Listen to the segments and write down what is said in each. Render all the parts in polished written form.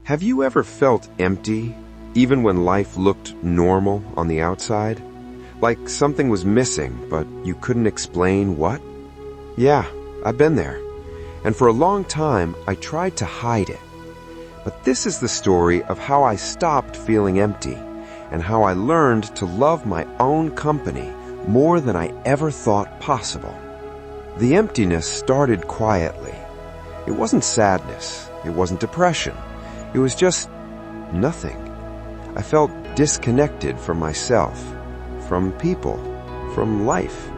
Have you ever felt empty, even when life looked normal on the outside? Like something was missing, but you couldn't explain what? Yeah, I've been there. And for a long time, I tried to hide it. But this is the story of how I stopped feeling empty and how I learned to love my own company more than I ever thought possible. The emptiness started quietly. It wasn't sadness. It wasn't depression. It was just nothing. I felt disconnected from myself, from people, from life.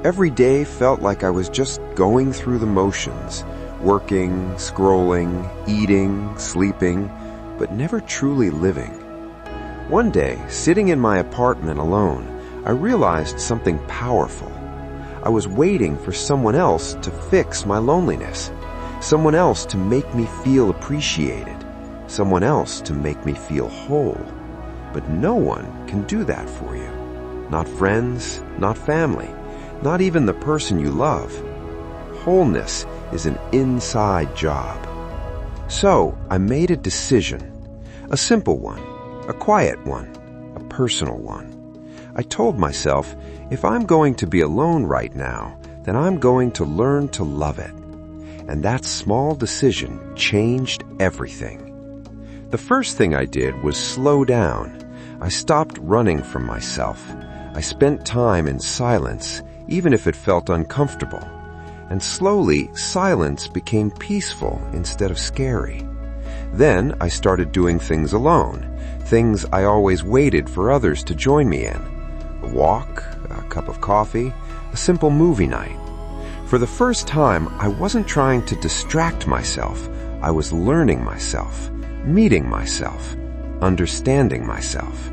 Every day felt like I was just going through the motions, working, scrolling, eating, sleeping, but never truly living. One day, sitting in my apartment alone, I realized something powerful. I was waiting for someone else to fix my loneliness, someone else to make me feel appreciated, someone else to make me feel whole. But no one can do that for you. Not friends, not family, not even the person you love. Wholeness is an inside job. So I made a decision, a simple one, a quiet one, a personal one. I told myself, if I'm going to be alone right now, then I'm going to learn to love it. And that small decision changed everything. The first thing I did was slow down. I stopped running from myself. I spent time in silence, even if it felt uncomfortable. And slowly, silence became peaceful instead of scary. Then I started doing things alone, things I always waited for others to join me in. A walk, a cup of coffee, a simple movie night. For the first time, I wasn't trying to distract myself. I was learning myself, meeting myself, understanding myself.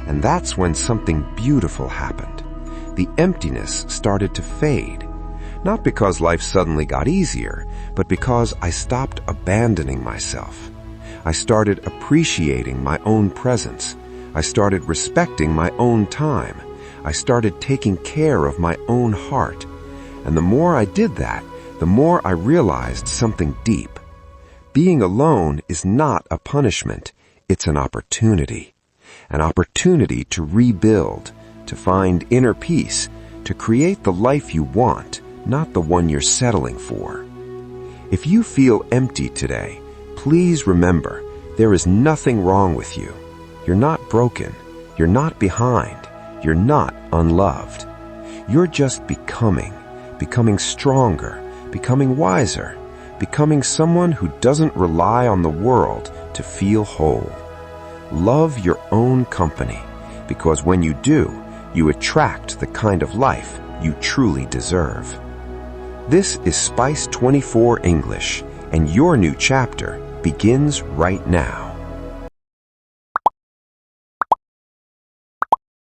And that's when something beautiful happened. The emptiness started to fade. Not because life suddenly got easier, but because I stopped abandoning myself. I started appreciating my own presence. I started respecting my own time. I started taking care of my own heart. And the more I did that, the more I realized something deep. Being alone is not a punishment. It's an opportunity. An opportunity to rebuild, to find inner peace, to create the life you want, not the one you're settling for. If you feel empty today, please remember, there is nothing wrong with you. You're not broken. You're not behind. You're not unloved. You're just becoming stronger, becoming wiser, becoming someone who doesn't rely on the world to feel whole. Love your own company, because when you do, you attract the kind of life you truly deserve. This is Spice 24 English, and your new chapter begins right now.